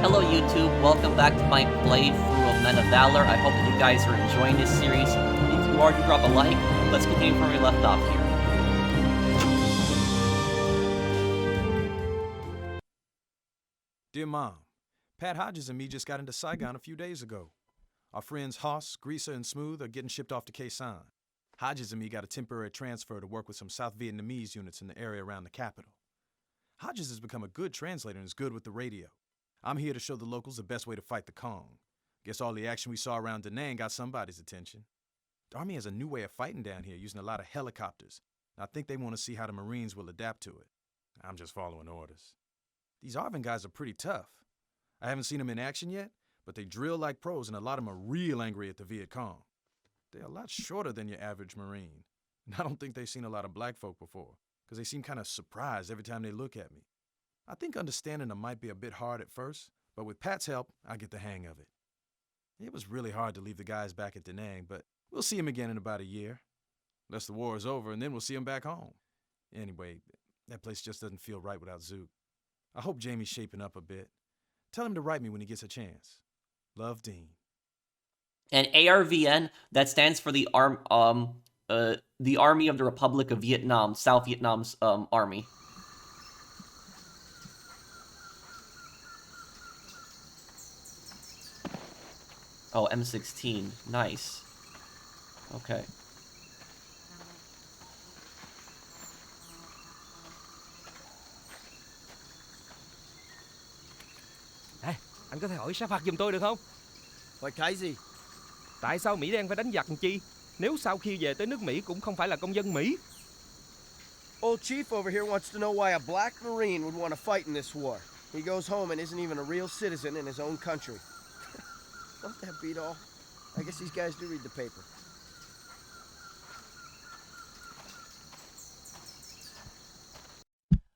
Hello YouTube, welcome back to my playthrough of Men of Valor. I hope that you guys are enjoying this series. If you are, do drop a like. Let's continue from where we left off here. Dear Mom, Pat Hodges and me just got into Saigon a few days ago. Our friends Hoss, Greaser, and Smooth are getting shipped off to Khe Sanh. Hodges and me got a temporary transfer to work with some South Vietnamese units in the area around the capital. Hodges has become a good translator and is good with the radio. I'm here to show the locals the best way to fight the Cong. Guess all the action we saw around Da Nang got somebody's attention. The Army has a new way of fighting down here using a lot of helicopters. I think they want to see how the Marines will adapt to it. I'm just following orders. These ARVN guys are pretty tough. I haven't seen them in action yet, but they drill like pros and a lot of them are real angry at the Vietcong. They're a lot shorter than your average Marine. And I don't think they've seen a lot of black folk before, because they seem kind of surprised every time they look at me. I think understanding them might be a bit hard at first, but with Pat's help, I get the hang of it. It was really hard to leave the guys back at Da Nang, but we'll see them again in about a year. Unless the war is over, and then we'll see them back home. Anyway, that place just doesn't feel right without Zook. I hope Jamie's shaping up a bit. Tell him to write me when he gets a chance. Love, Dean. And ARVN, that stands for the Army of the Republic of Vietnam, South Vietnam's army. Oh, M16. Nice. Okay. Ê, anh có thể hỏi Sa Phạt giùm tôi được không? Hỏi cái gì? Tại sao Mỹ đen phải đánh giặc làm chi? Nếu sau khi về tới nước Mỹ cũng không phải là công dân Mỹ. Old Chief over here wants to know why a black Marine would want to fight in this war. He goes home and isn't even a real citizen in his own country. Don't that beat all? I guess these guys do read the paper.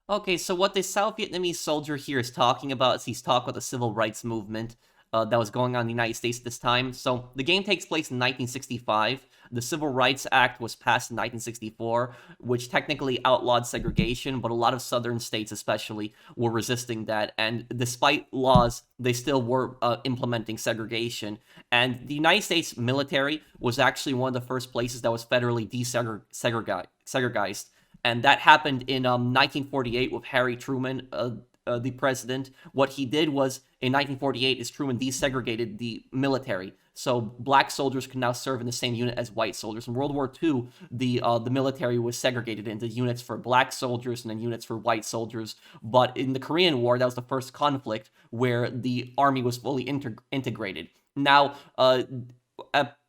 Okay, so what this South Vietnamese soldier here is talking about is he's talking about the civil rights movement that was going on in the United States at this time. So the game takes place in 1965. The Civil Rights Act was passed in 1964, which technically outlawed segregation, but a lot of southern states especially were resisting that. And despite laws, they still were implementing segregation. And the United States military was actually one of the first places that was federally desegregized. And that happened in 1948 with Harry Truman, the president. What he did was, in 1948, is Truman desegregated the military. So black soldiers could now serve in the same unit as white soldiers. In World War II, the military was segregated into units for black soldiers and then units for white soldiers. But in the Korean War, that was the first conflict where the army was fully integrated. Now, a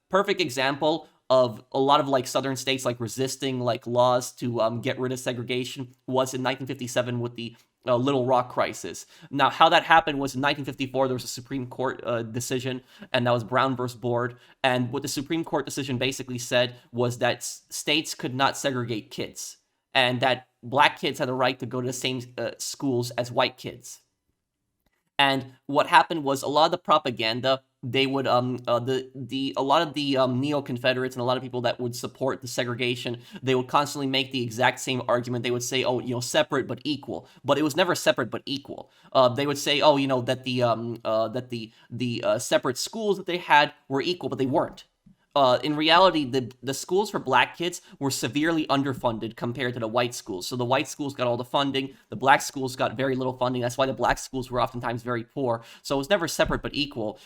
perfect example of a lot of southern states resisting laws to get rid of segregation was in 1957 with the Little Rock crisis. Now, how that happened was in 1954, there was a Supreme Court decision, and that was Brown versus Board. And what the Supreme Court decision basically said was that states could not segregate kids, and that black kids had the right to go to the same schools as white kids. And what happened was a lot of the propaganda, they would a lot of the neo-Confederates and a lot of people that would support the segregation, they would constantly make the exact same argument. They would say, oh, separate but equal, but it was never separate but equal. They would say, oh, that the separate schools that they had were equal, but they weren't. In reality, the schools for black kids were severely underfunded compared to the white schools. So the white schools got all the funding, the black schools got very little funding. That's why the black schools were oftentimes very poor. So it was never separate but equal.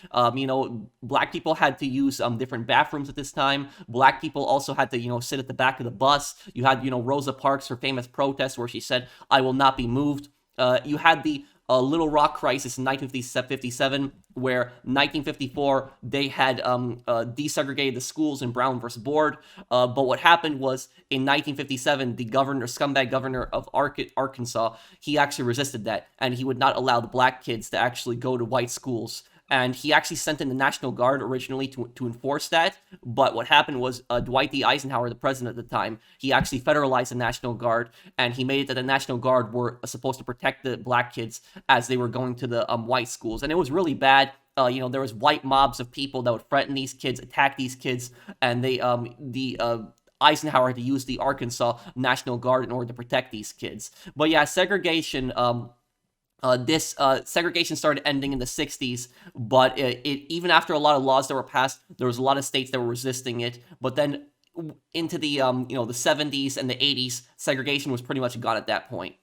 Black people had to use different bathrooms at this time. Black people also had to, sit at the back of the bus. You had, Rosa Parks, her famous protest where she said, "I will not be moved." You had the Little Rock crisis in 1957, where 1954 they had desegregated the schools in Brown versus Board. But what happened was in 1957, the scumbag governor of Arkansas, he actually resisted that, and he would not allow the black kids to actually go to white schools. And he actually sent in the National Guard originally to enforce that. But what happened was Dwight D. Eisenhower, the president at the time, he actually federalized the National Guard, and he made it that the National Guard were supposed to protect the black kids as they were going to the white schools. And it was really bad. There was white mobs of people that would threaten these kids, attack these kids, and Eisenhower had to use the Arkansas National Guard in order to protect these kids. But yeah, segregation This segregation started ending in the 60s, but even after a lot of laws that were passed, there was a lot of states that were resisting it. But then into the the 70s and the 80s, segregation was pretty much gone at that point.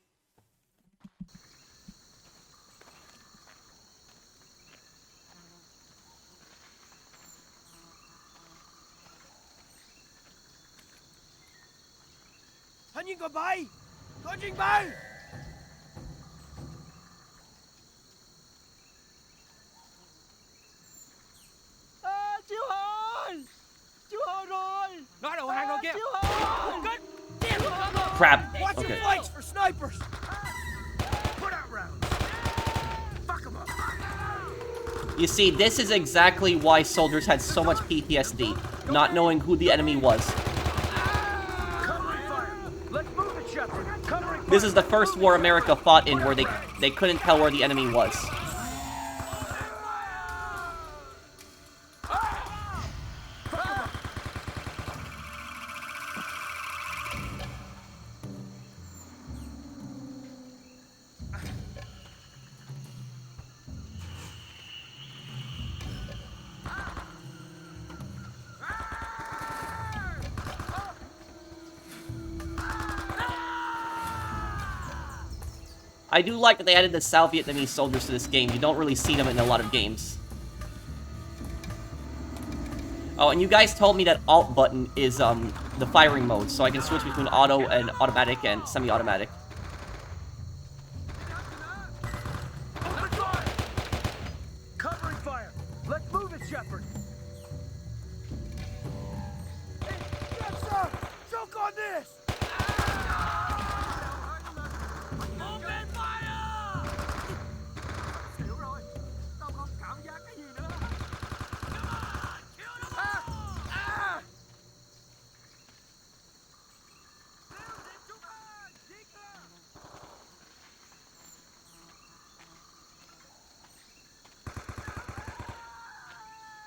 Nó đầu hàng rồi kìa. Crap. Watch your Okay. flanks for snipers! Put out rounds! Fuck them up! You see, this is exactly why soldiers had so much PTSD, not knowing who the enemy was. Covering fire! Let's move it, Shepard! Covering fire! This is the first war America fought in where they couldn't tell where the enemy was. I do like that they added the South Vietnamese soldiers to this game. You don't really see them in a lot of games. Oh, and you guys told me that Alt button is the firing mode, so I can switch between auto and automatic and semi-automatic. Covering fire! Let's move it, Shepard! Yes, sir! Choke on this!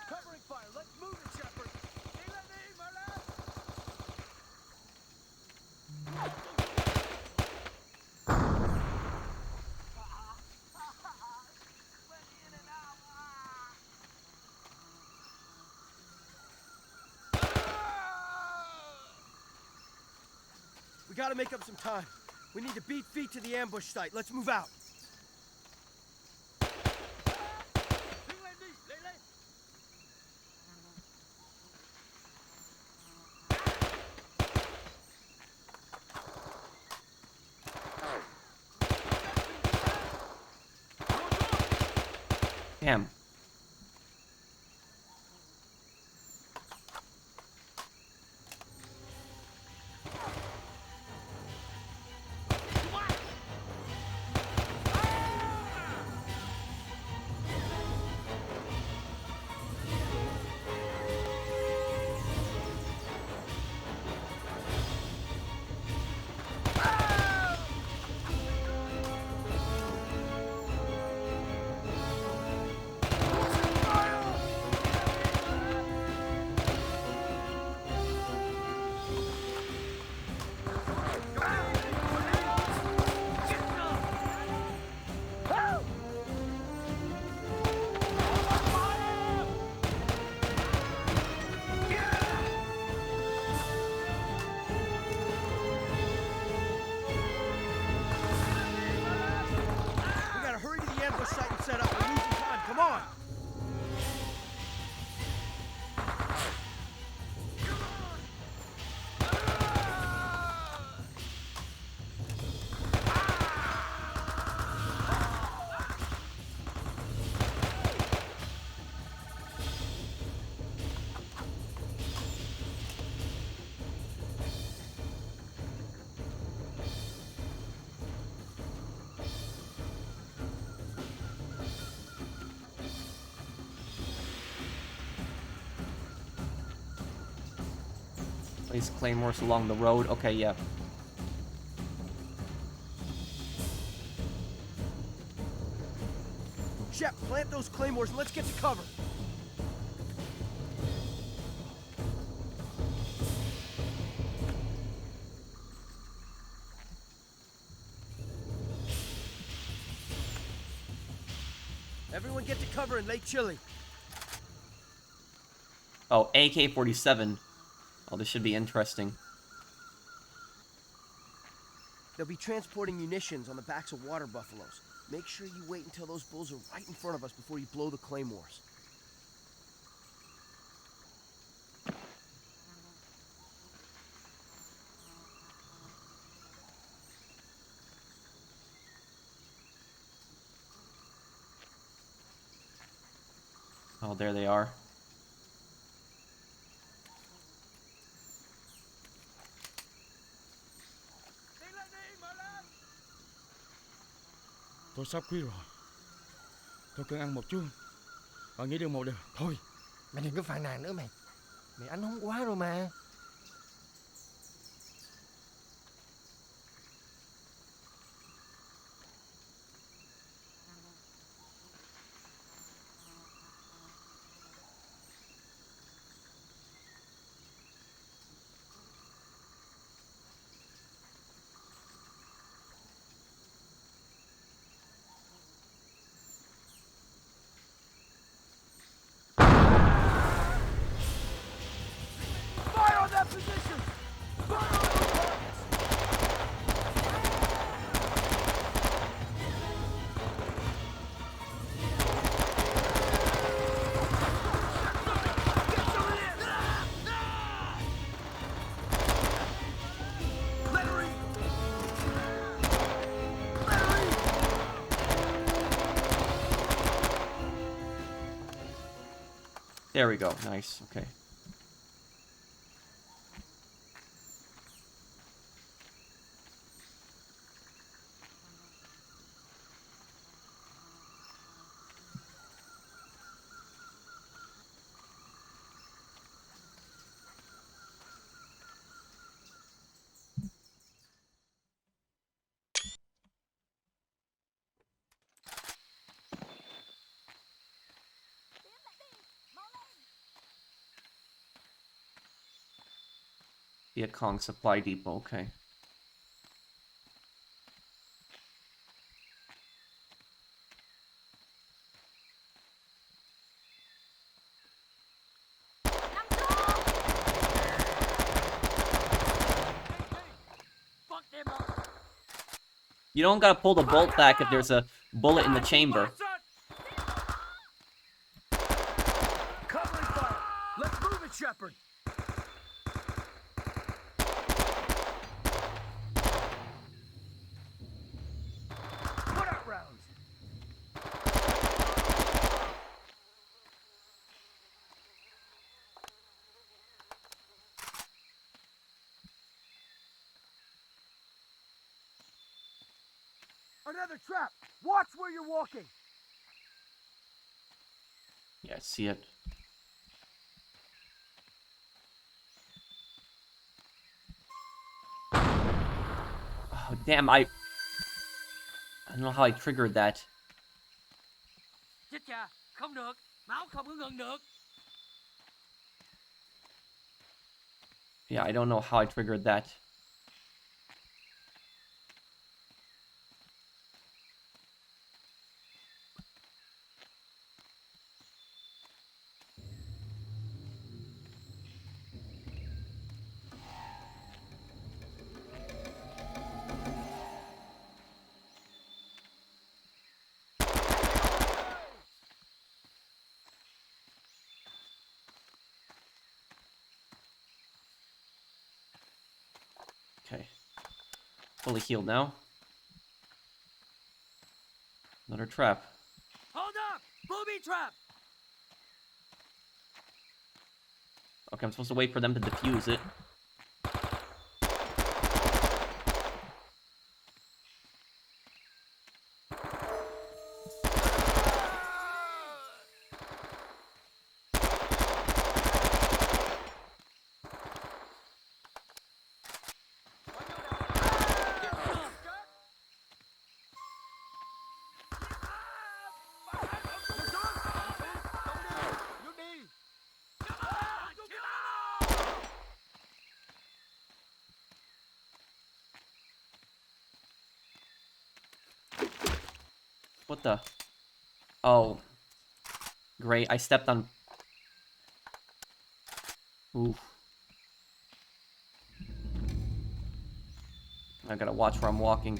Covering fire! Let's move it, Shepard! We gotta make up some time. We need to beat feet to the ambush site. Let's move out. Damn. We gotta hurry to the ambush site and set up. We're losing time. Come on. Place claymores along the road. Okay, yeah. Shep, plant those claymores and let's get to cover. Everyone get to cover in Lake Chile. Oh, AK-47. Oh, this should be interesting. They'll be transporting munitions on the backs of water buffaloes. Make sure you wait until those bulls are right in front of us before you blow the claymores. Oh, there they are. Tôi sắp khuya rồi. Tôi cần ăn một chút. Và nghĩ được một điều. Thôi. Mày đừng có phàn nàn nữa mày. Mày ăn nóng quá rồi mà. Fire on that position! Fire on those targets! Get some of this! Let her eat! Let her eat! There we go. Nice. Okay. Vietcong supply depot. Okay. You don't gotta pull the bolt back if there's a bullet in the chamber. Covering fire! Let's move it, Shepard! Put out rounds! Another trap! Watch where you're walking! Yeah, I see it. Oh, damn, I don't know how I triggered that. Chết cha, không được, máu không có ngừng được. Yeah, I don't know how I triggered that. Okay. Fully healed now. Another trap. Hold up, booby trap. Okay, I'm supposed to wait for them to defuse it. What the? Oh. Great, I stepped on... Oof. I gotta watch where I'm walking.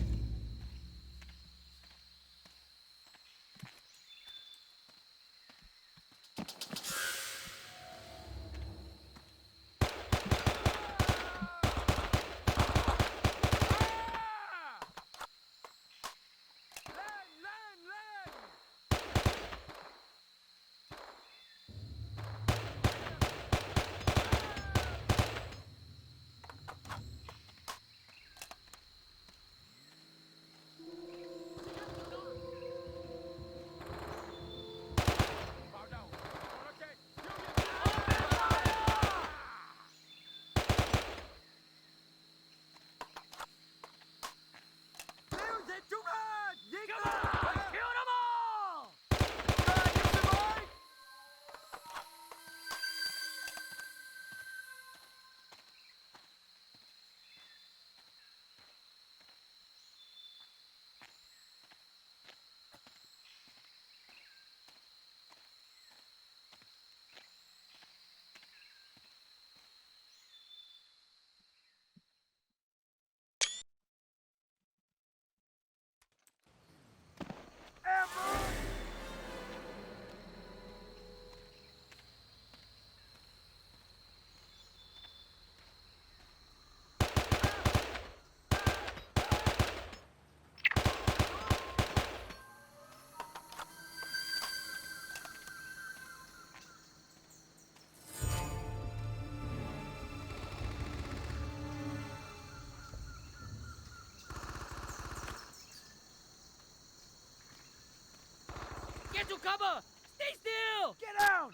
Get to cover! Stay still! Get down!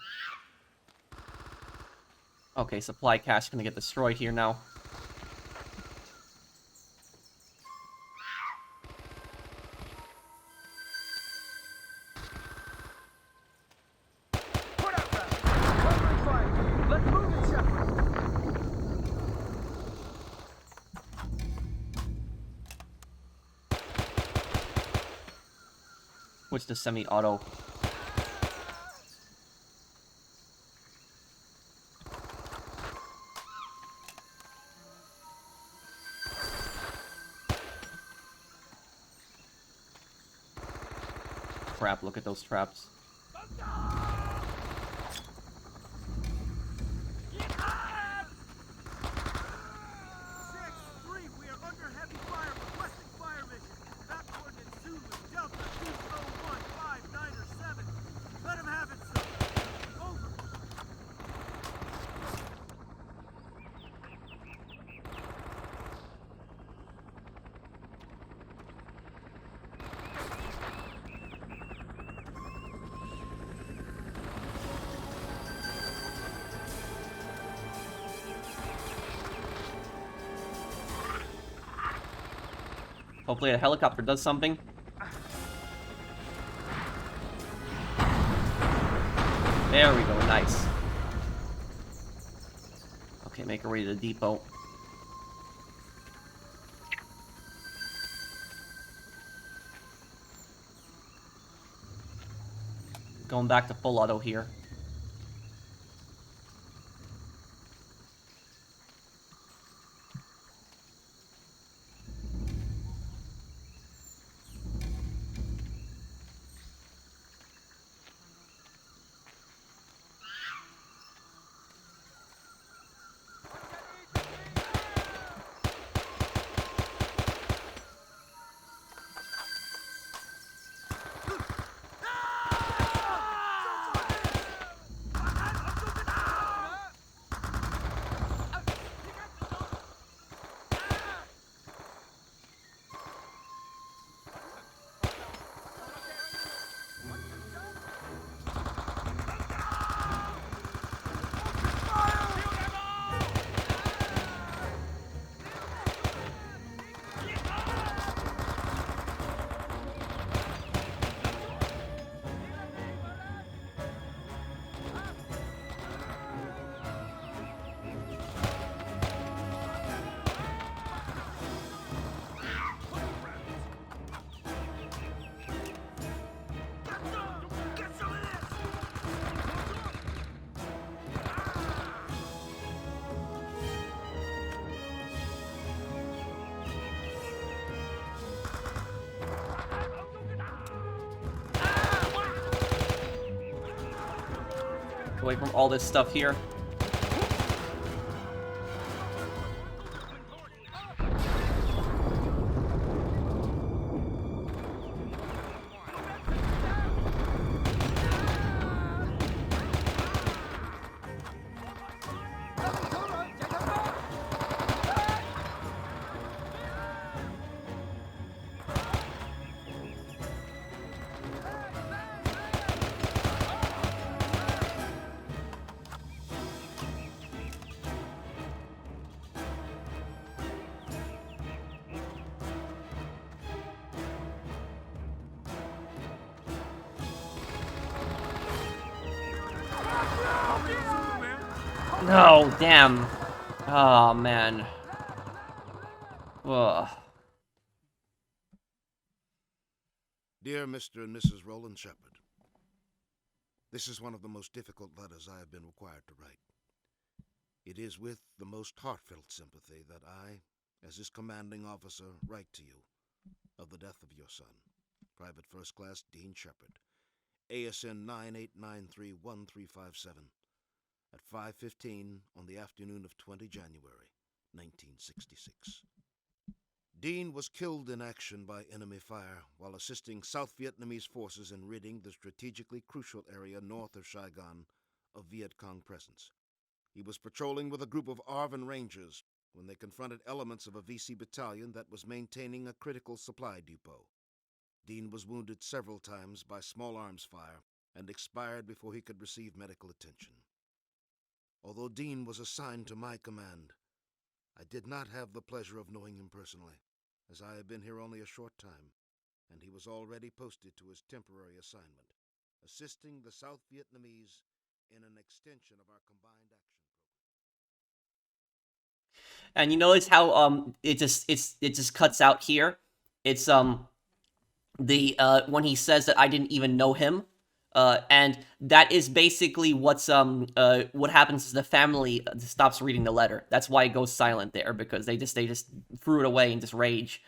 Okay, supply cache gonna get destroyed here now. Put out round. Covering fire. Let's move it, Shepard. Switch to semi-auto. Crap, look at those traps. We are under heavy fire. Requesting fire mission. Map coordinates Zulu, Delta, 20159 or 7. Let him have it, sir. Over. Hopefully a helicopter does something. There we go, nice. Okay, make our way to the depot. Going back to full auto here. Away from all this stuff here. No, damn. Oh, man. Ugh. Dear Mr. and Mrs. Roland Shepard, this is one of the most difficult letters I have been required to write. It is with the most heartfelt sympathy that I, as his commanding officer, write to you of the death of your son, Private First Class Dean Shepard, ASN 98931357, at 5:15 on the afternoon of 20 January, 1966. Dean was killed in action by enemy fire while assisting South Vietnamese forces in ridding the strategically crucial area north of Saigon of Vietcong presence. He was patrolling with a group of ARVN Rangers when they confronted elements of a VC battalion that was maintaining a critical supply depot. Dean was wounded several times by small arms fire and expired before he could receive medical attention. Although Dean was assigned to my command, I did not have the pleasure of knowing him personally, as I have been here only a short time, and he was already posted to his temporary assignment, assisting the South Vietnamese in an extension of our combined action program. And you notice how it just cuts out here. It's when he says that I didn't even know him. And that is basically what happens is the family stops reading the letter. That's why it goes silent there, because they just threw it away in just rage.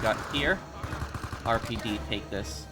Got here. RPD, take this.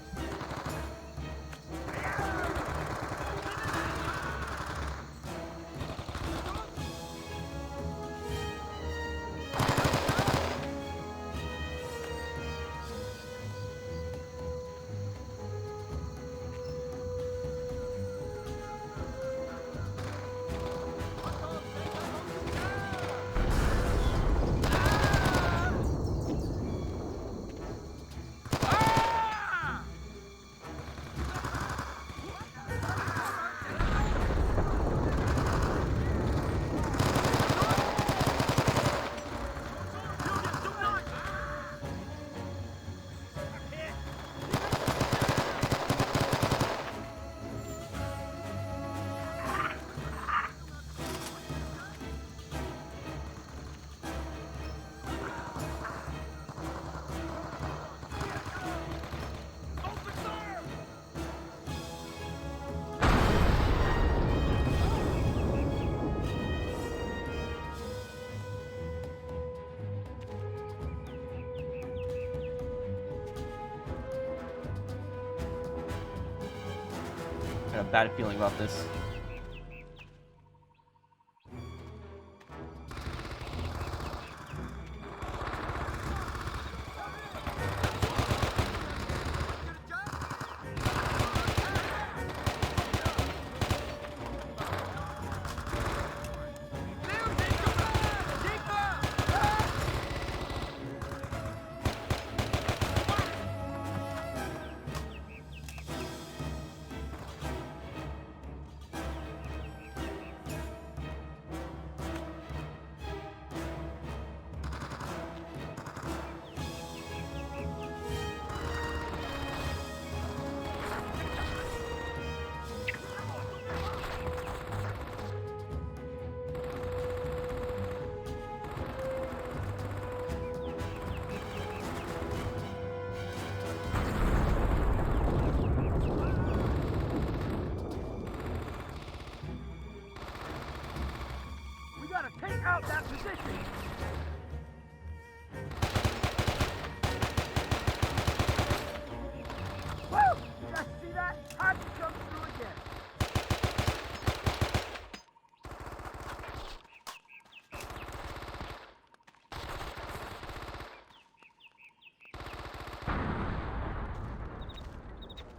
I have a bad feeling about this.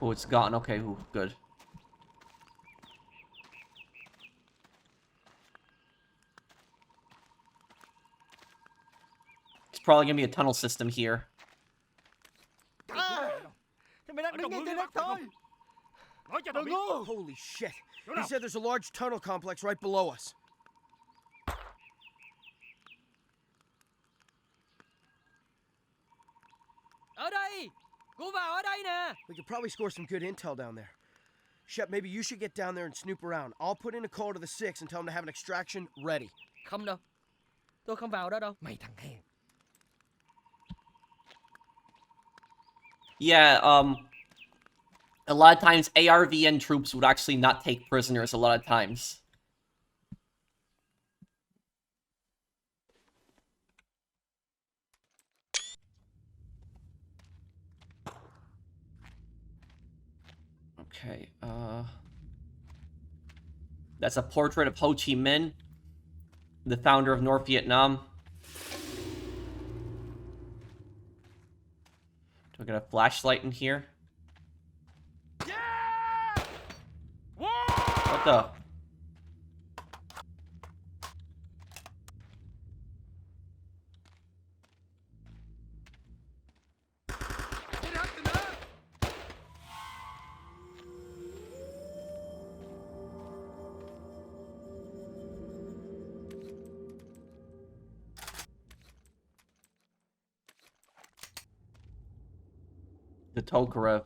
Oh, it's gone. Okay, ooh, good. It's probably gonna be a tunnel system here. Thì mày đang đứng ngay trên đất thôi. Nói cho tao biết. Holy shit. He said there's a large tunnel complex right below us. Ở đây. Cô vào ở đây nè. We could probably score some good intel down there. Shep, maybe you should get down there and snoop around. I'll put in a call to the Six and tell them to have an extraction ready. Không đâu. Tôi không vào đó đâu. Mày thằng hèn. Yeah, a lot of times ARVN troops would actually not take prisoners a lot of times. Okay, that's a portrait of Ho Chi Minh, the founder of North Vietnam. Do I get a flashlight in here? Yeah! What the? The Tokarev.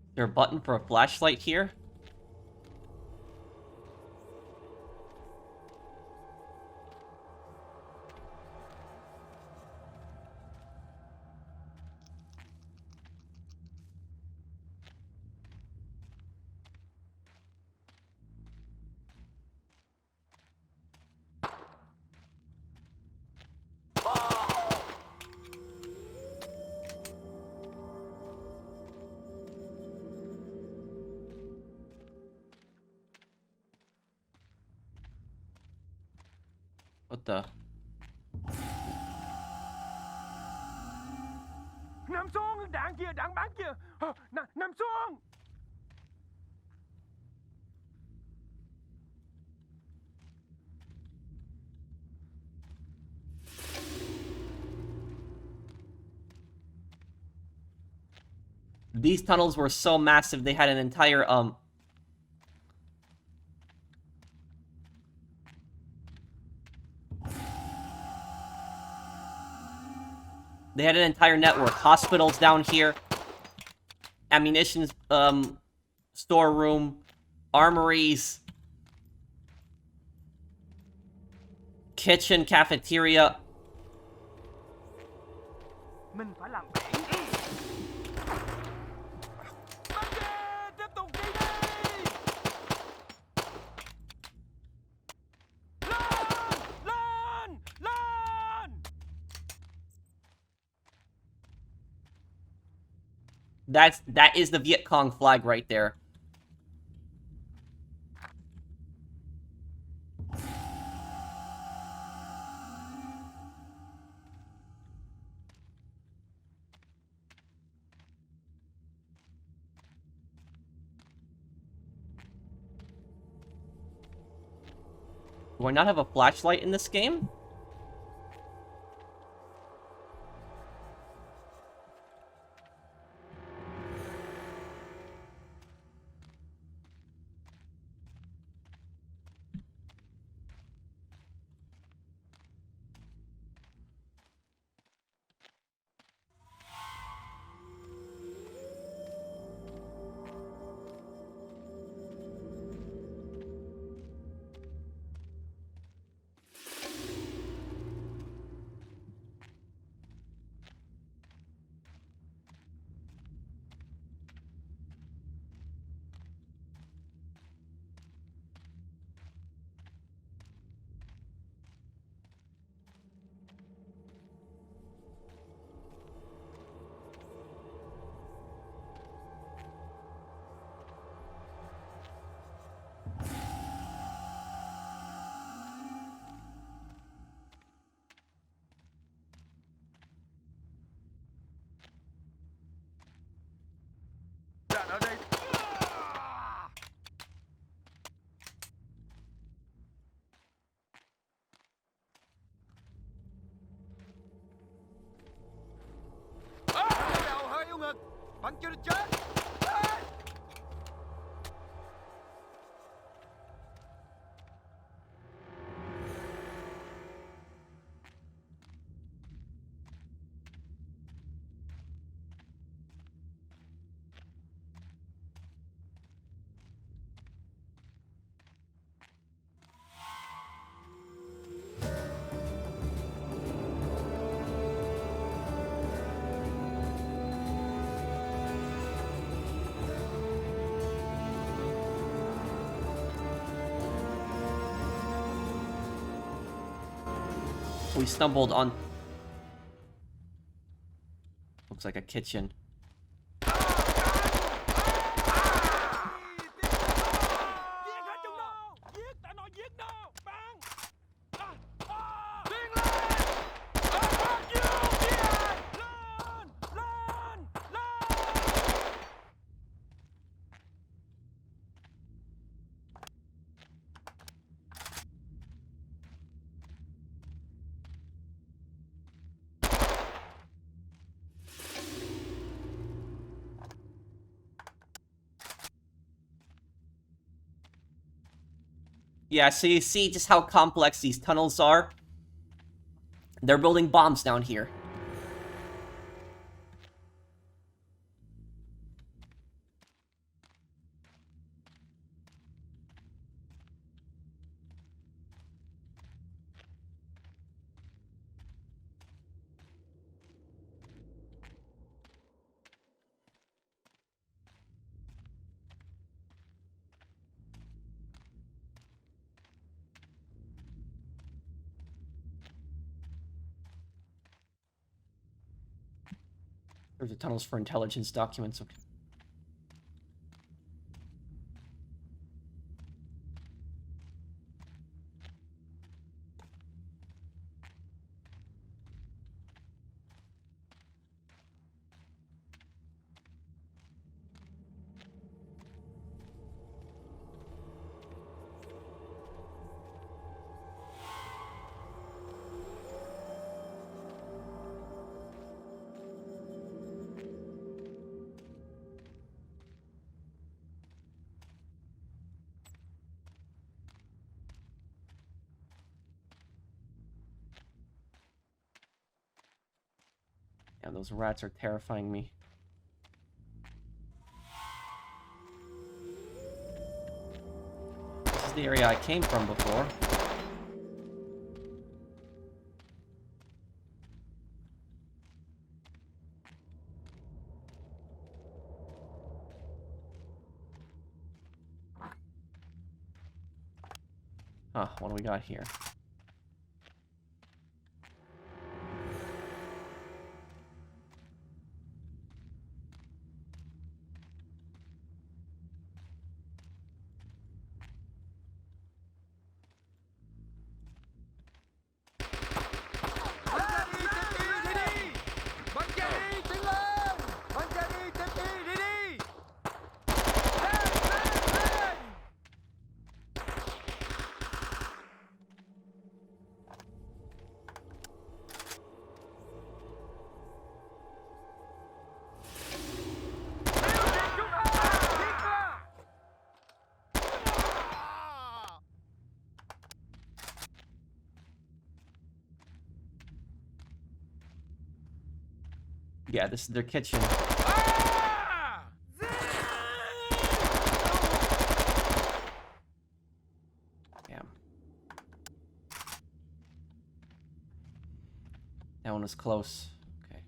Is there a button for a flashlight here? What the? Nằm xuống, đạn kìa, đạn bắn kìa. Nằm xuống. These tunnels were so massive, they had an entire, they had an entire network. Hospitals down here. Ammunition, storeroom. Armories. Kitchen, cafeteria. Mình phải làm bể. Bắn đi, tiếp tục đi đi. Lên, lên, lên. That is the Vietcong flag right there. Do I not have a flashlight in this game? Bắn cho nó chết. We stumbled on... Looks like a kitchen. Yeah, so you see just how complex these tunnels are. They're building bombs down here. There's the tunnels for intelligence documents. Okay. Yeah, those rats are terrifying me. This is the area I came from before. Huh, what do we got here? Yeah, this is their kitchen. Damn. That one was close. Okay.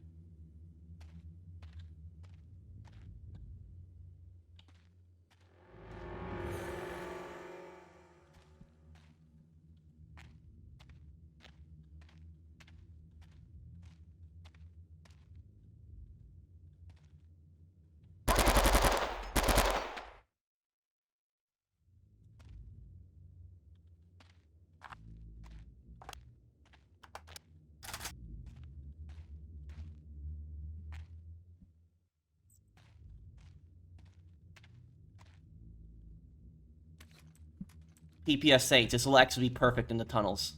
PPS-8, this will actually be perfect in the tunnels.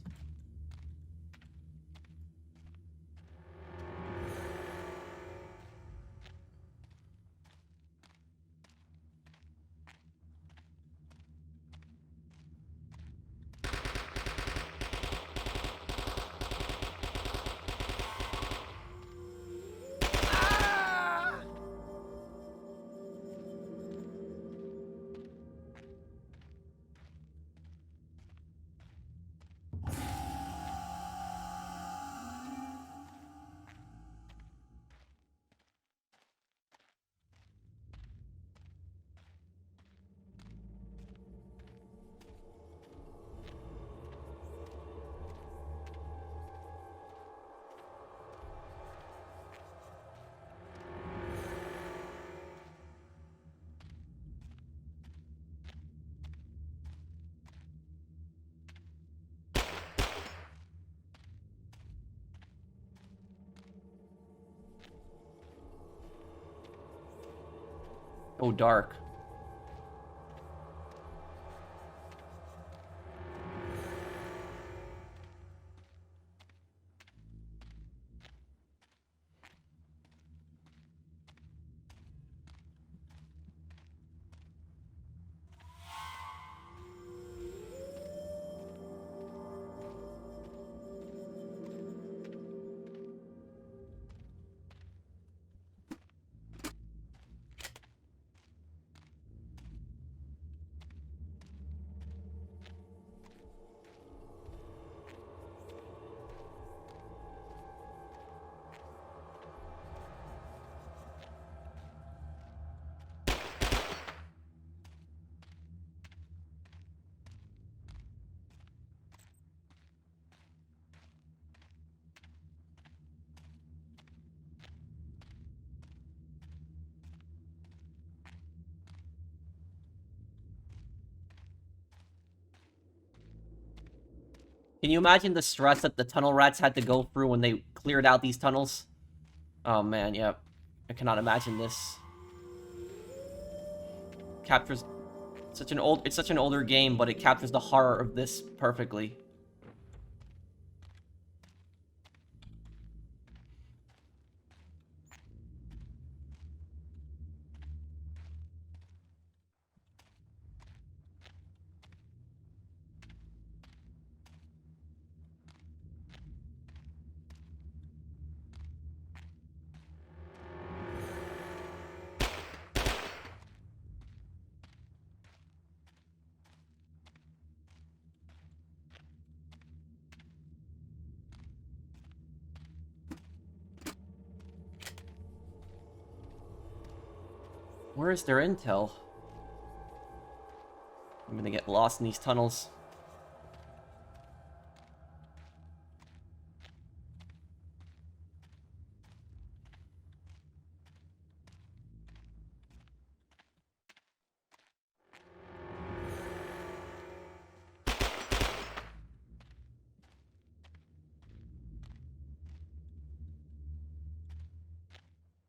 Oh, dark. Can you imagine the stress that the tunnel rats had to go through when they cleared out these tunnels? Oh man, yeah. I cannot imagine this. Captures it's such an older game, but it captures the horror of this perfectly. Where is their intel? I'm gonna get lost in these tunnels.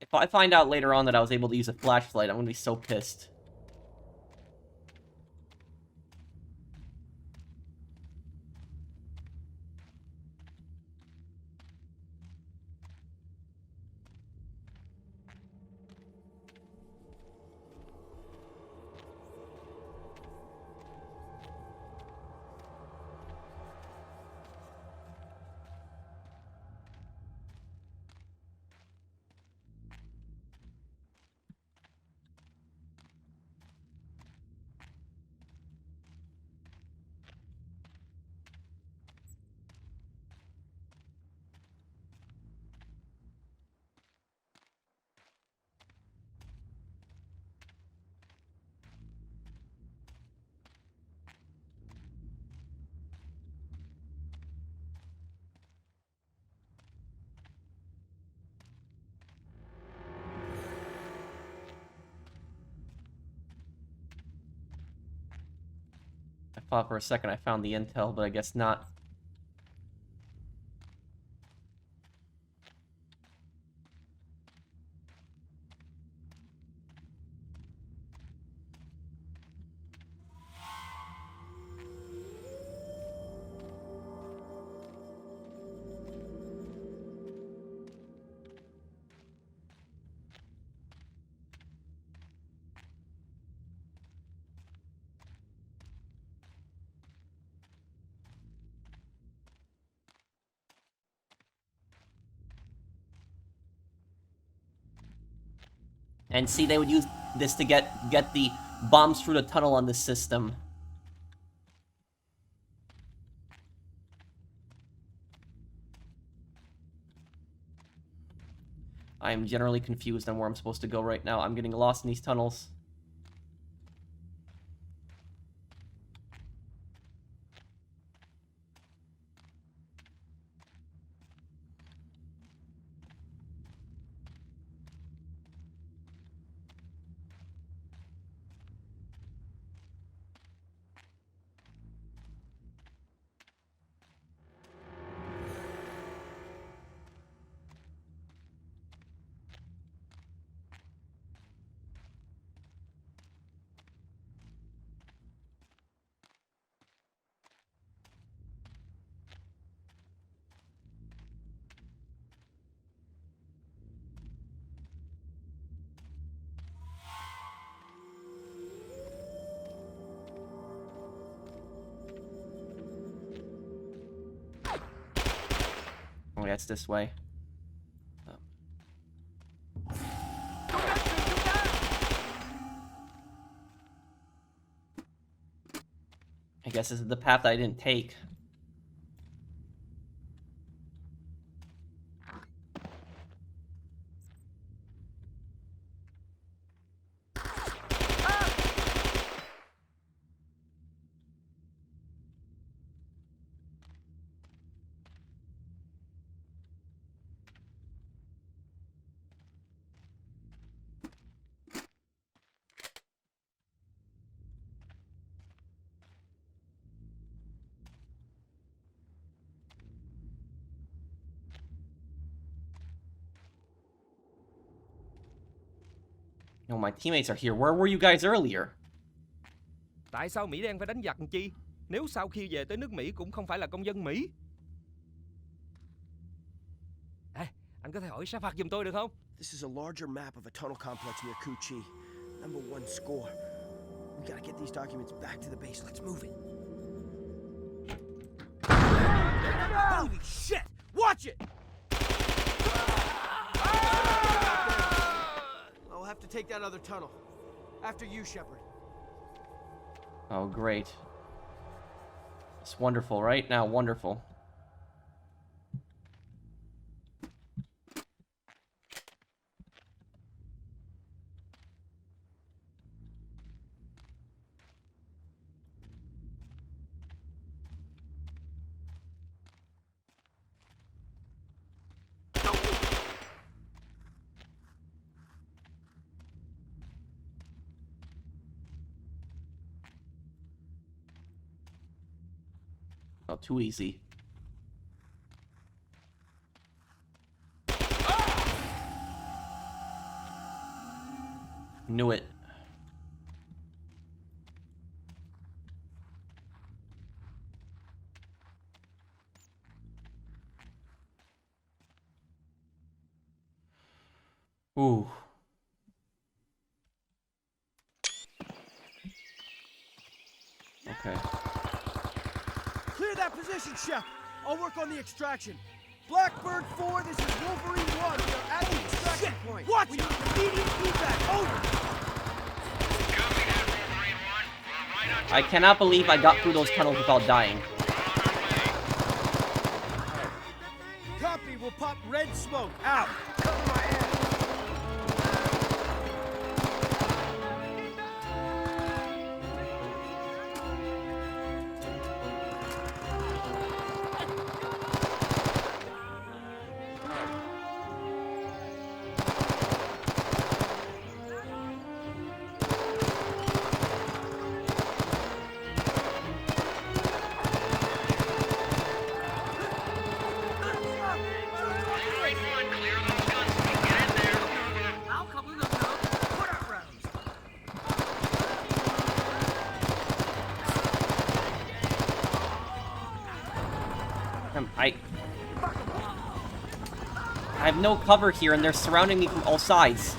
If I find out later on that I was able to use a flashlight, I'm gonna be so pissed. I thought for a second I found the intel, but I guess not. And see, they would use this to get the bombs through the tunnel on this system. I am generally confused on where I'm supposed to go right now. I'm getting lost in these tunnels. Oh, yeah, it's this way. I guess this is the path I didn't take. No, my teammates are here. Where were you guys earlier? Tại sao Mỹ đen phải đánh giặc làm chi? Nếu sau khi về tới nước Mỹ cũng không phải là công dân Mỹ. Ê, anh có thể hỏi sát phạt giùm tôi được không? This is a larger map of a tunnel complex near Cu Chi. Number 1 score. We gotta get these documents back to the base. Let's move it. Holy shit! Watch it! I'll have to take that other tunnel. After you, Shepard. Oh, great. It's wonderful, right? Now, wonderful. Oh, too easy. Knew it. Ooh. Okay. Clear that position, Shep. I'll work on the extraction. Blackbird 4, this is Wolverine 1. We are at the extraction point. Watch we need immediate feedback. Over. I cannot believe I got through those tunnels without dying. Copy, we'll pop red smoke. Out. Cover my ass. I have no cover here, and they're surrounding me from all sides.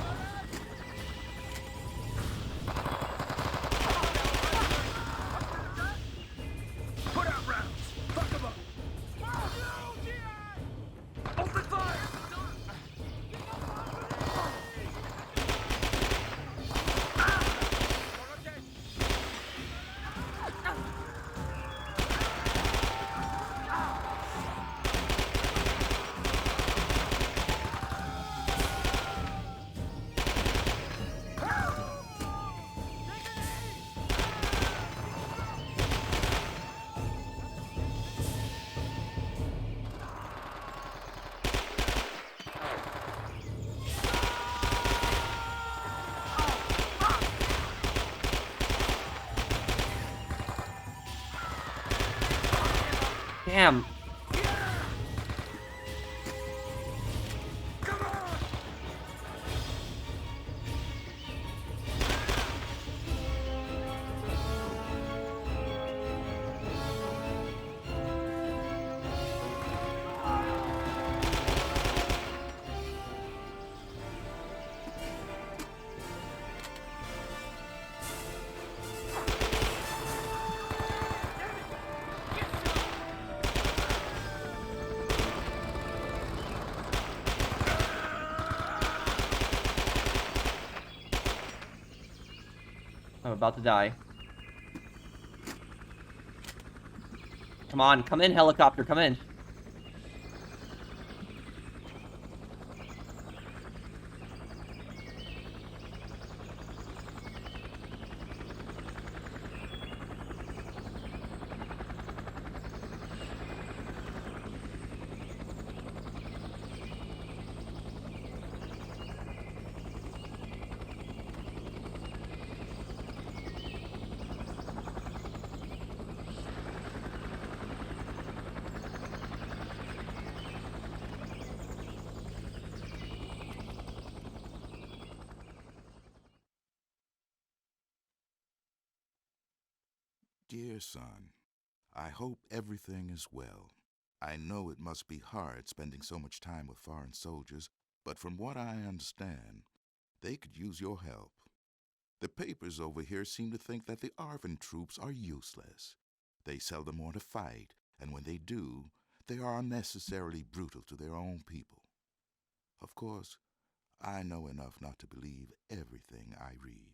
Damn. about to die. Come on, come in, helicopter, come in. Dear son, I hope everything is well. I know it must be hard spending so much time with foreign soldiers, but from what I understand, they could use your help. The papers over here seem to think that the ARVN troops are useless. They seldom want to fight, and when they do, they are unnecessarily brutal to their own people. Of course, I know enough not to believe everything I read.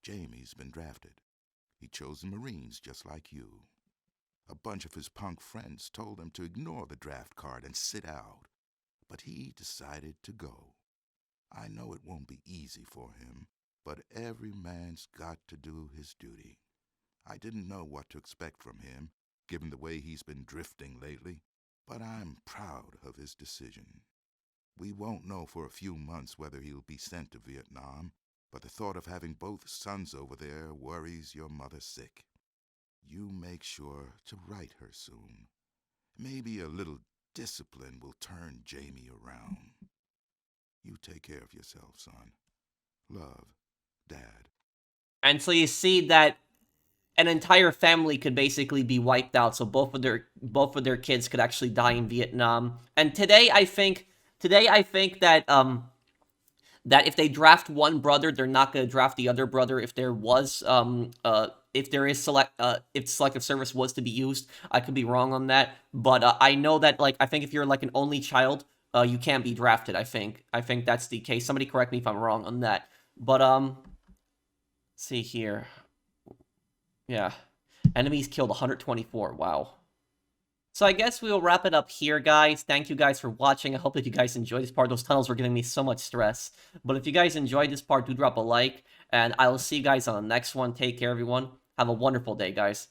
Jamie's been drafted. He chose the Marines just like you. A bunch of his punk friends told him to ignore the draft card and sit out, but he decided to go. I know it won't be easy for him, but every man's got to do his duty. I didn't know what to expect from him, given the way he's been drifting lately, but I'm proud of his decision. We won't know for a few months whether he'll be sent to Vietnam, but the thought of having both sons over there worries your mother sick. You make sure to write her soon. Maybe a little discipline will turn Jamie around. You take care of yourself, son. Love, Dad. And so you see that an entire family could basically be wiped out, so both of their kids could actually die in Vietnam. And today I think that that if they draft one brother, they're not going to draft the other brother. If there was if there is if selective service was to be used, I could be wrong on that, but I know that, like, I think if you're like an only child, you can't be drafted. I think that's the case. Somebody correct me if I'm wrong on that. But let's see here. Yeah, enemies killed 124. Wow. So I guess we will wrap it up here, guys. Thank you guys for watching. I hope that you guys enjoyed this part. Those tunnels were giving me so much stress. But if you guys enjoyed this part, do drop a like. And I will see you guys on the next one. Take care, everyone. Have a wonderful day, guys.